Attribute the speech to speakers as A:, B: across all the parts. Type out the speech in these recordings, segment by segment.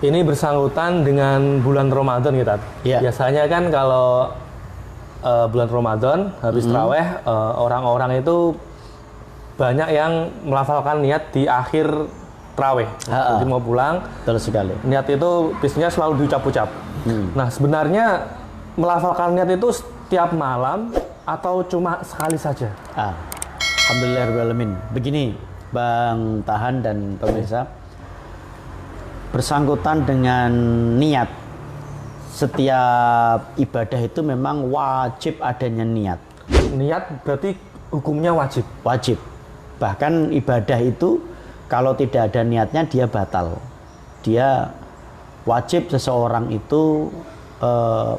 A: Ini bersangkutan dengan bulan Ramadan kita.
B: Ya.
A: Biasanya kan kalau bulan Ramadan habis taraweh, orang-orang itu banyak yang melafalkan niat di akhir taraweh. Jadi mau pulang,
B: Betul sekali.
A: niat itu biasanya selalu diucap-ucap. Nah, sebenarnya melafalkan niat itu setiap malam atau cuma sekali saja?
B: Alhamdulillahirrahmanirrahim. Begini, Bang Tahan dan pemirsa, bersangkutan dengan niat, setiap ibadah itu memang wajib adanya niat.
A: Niat berarti hukumnya wajib?
B: Wajib. Bahkan ibadah itu kalau tidak ada niatnya dia batal. Dia wajib seseorang itu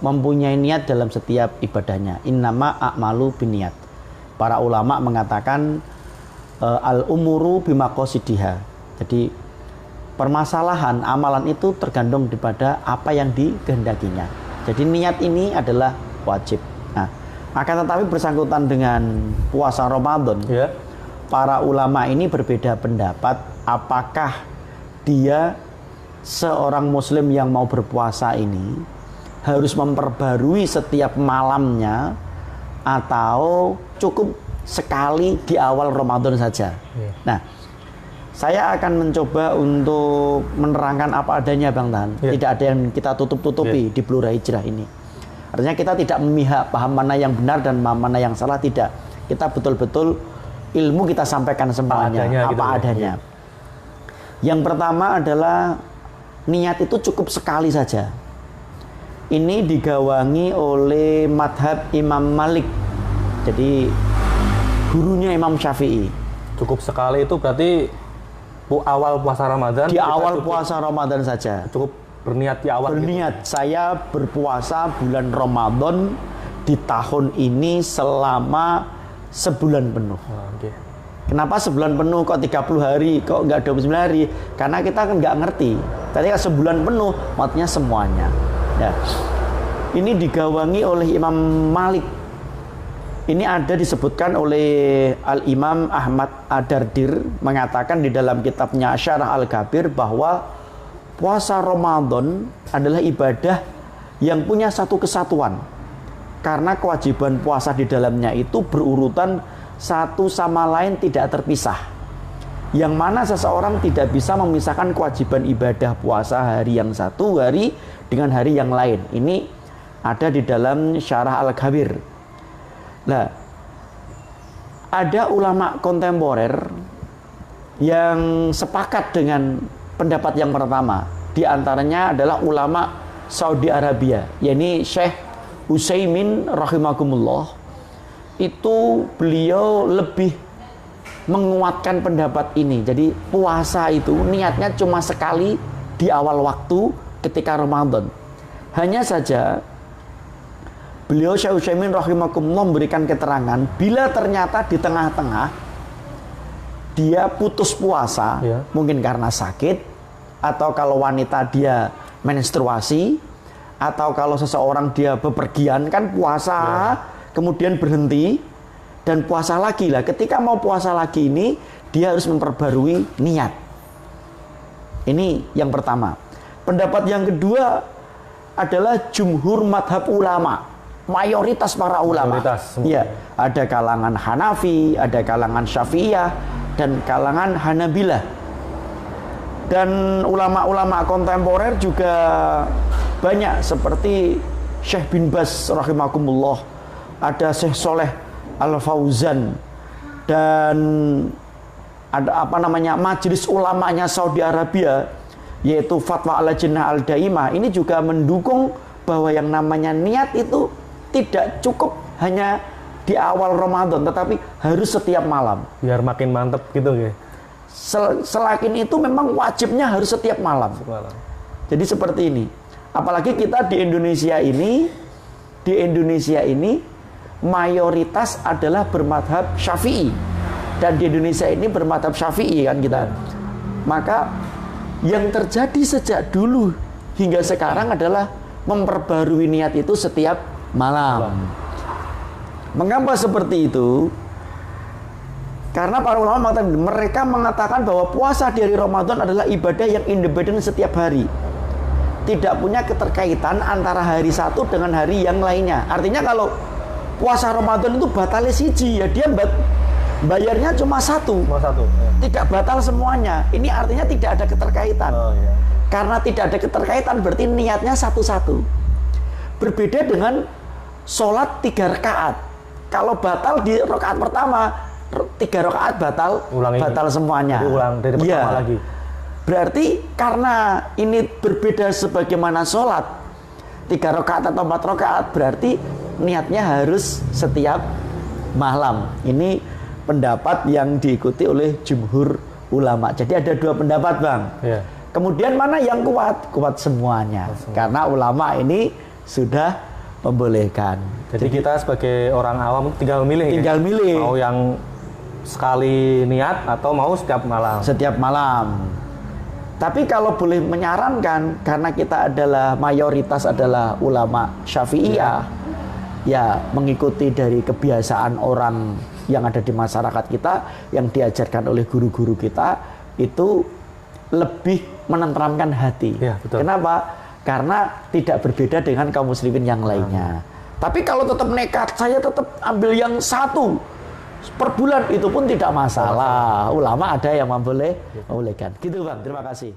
B: mempunyai niat dalam setiap ibadahnya. Innama a'malu biniat. Para ulama mengatakan al-umuru bimaqasidiha. Jadi permasalahan amalan itu tergantung daripada apa yang dikehendakinya. Jadi niat ini adalah wajib. Nah, akan tetapi bersangkutan dengan puasa Ramadan,
A: Ya.
B: para ulama ini berbeda pendapat apakah dia seorang muslim yang mau berpuasa ini harus memperbarui setiap malamnya atau cukup sekali di awal Ramadan saja.
A: Ya.
B: Nah, saya akan mencoba untuk menerangkan apa adanya, Bang Tan.
A: Ya.
B: Tidak ada yang kita tutup-tutupi di Blura Hijrah ini. Artinya kita tidak memihak paham mana yang benar dan mana yang salah, tidak. Kita betul-betul ilmu kita sampaikan semuanya, apa adanya. Yang pertama adalah niat itu cukup sekali saja. Ini digawangi oleh madhab Imam Malik. Jadi gurunya Imam Syafi'i.
A: Cukup sekali itu berarti awal puasa Ramadan.
B: Di awal puasa Ramadan saja.
A: Cukup berniat di awal.
B: Berniat, saya berpuasa bulan Ramadan di tahun ini selama sebulan penuh.
A: Okay.
B: Kenapa sebulan penuh kok 30 hari, kok nggak 29 hari? Karena kita kan nggak ngerti. Tadi kan sebulan penuh, maksudnya semuanya. Ya. Ini digawangi oleh Imam Malik. Ini ada disebutkan oleh Al-Imam Ahmad Ad-Dardir mengatakan di dalam kitabnya Syarah Al-Kabir bahwa puasa Ramadan adalah ibadah yang punya satu kesatuan. Karena kewajiban puasa di dalamnya itu berurutan satu sama lain tidak terpisah. Yang mana seseorang tidak bisa memisahkan kewajiban ibadah puasa hari yang satu hari dengan hari yang lain. Ini ada di dalam Syarah Al-Kabir. Nah, ada ulama kontemporer yang sepakat dengan pendapat yang pertama. Di antaranya adalah ulama Saudi Arabia, yakni Syekh Utsaimin rahimakumullah. Itu beliau lebih menguatkan pendapat ini. Jadi puasa itu niatnya cuma sekali di awal waktu ketika Ramadan. Hanya saja beliau Syekh Utsaimin rahimakumullah memberikan keterangan bila ternyata di tengah-tengah dia putus puasa, mungkin karena sakit, atau kalau wanita dia menstruasi, atau kalau seseorang dia bepergian kan puasa, kemudian berhenti dan puasa lagi lah. Ketika mau puasa lagi ini dia harus memperbarui niat. Ini yang pertama. Pendapat yang kedua adalah jumhur madhab ulama. Mayoritas para ulama. Ya, ada kalangan Hanafi, ada kalangan Syafi'iyah, dan kalangan Hanabilah. Dan ulama-ulama kontemporer juga banyak seperti Syekh bin Baz rahimakumullah, ada Syekh Soleh Al-Fauzan, dan ada majelis ulamanya Saudi Arabia, yaitu Fatwa Al-Lajnah Al-Daimah. Ini juga mendukung bahwa yang namanya niat itu tidak cukup hanya di awal Ramadan, tetapi harus setiap malam.
A: Biar makin mantep gitu ya.
B: Selain itu memang wajibnya harus setiap malam. Jadi seperti ini. Apalagi kita di Indonesia ini mayoritas adalah bermadhab Syafi'i, dan di Indonesia ini bermadhab Syafi'i kan kita. Maka yang terjadi sejak dulu hingga sekarang adalah memperbarui niat itu setiap malam. Mengapa seperti itu? Karena para ulama mereka mengatakan bahwa puasa di hari Ramadan adalah ibadah yang independen setiap hari. tidak punya keterkaitan antara hari satu dengan hari yang lainnya. Artinya kalau puasa Ramadan itu batal siji, ya dia bayarnya cuma satu.
A: Cuma satu. Ya.
B: Tidak batal semuanya. Ini artinya tidak ada keterkaitan.
A: Oh, iya.
B: Karena tidak ada keterkaitan berarti niatnya satu-satu. Berbeda dengan sholat 3 rakaat. Kalau batal di rakaat pertama, 3 rakaat batal semuanya.
A: Jadi ulang dari pertama lagi.
B: Berarti karena ini berbeda sebagaimana sholat 3 rakaat atau 4 rakaat, berarti niatnya harus setiap malam. Ini pendapat yang diikuti oleh jumhur ulama. Jadi ada 2 pendapat, Bang.
A: Yeah.
B: Kemudian mana yang kuat? Kuat semuanya. Karena ulama ini sudah membolehkan.
A: Jadi kita sebagai orang awam tinggal milih.
B: Milih.
A: Mau yang sekali niat atau mau setiap malam.
B: Setiap malam. Tapi kalau boleh menyarankan, karena kita adalah mayoritas adalah ulama Syafi'iyah, ya mengikuti dari kebiasaan orang yang ada di masyarakat kita, yang diajarkan oleh guru-guru kita, itu lebih menenteramkan hati.
A: Ya, betul.
B: Kenapa? Karena tidak berbeda dengan kaum muslimin yang lainnya. Tapi kalau tetap nekat, saya tetap ambil yang satu per bulan, itu pun tidak masalah. Ulama ada yang membolehkan. Gitu, Bang. Terima kasih.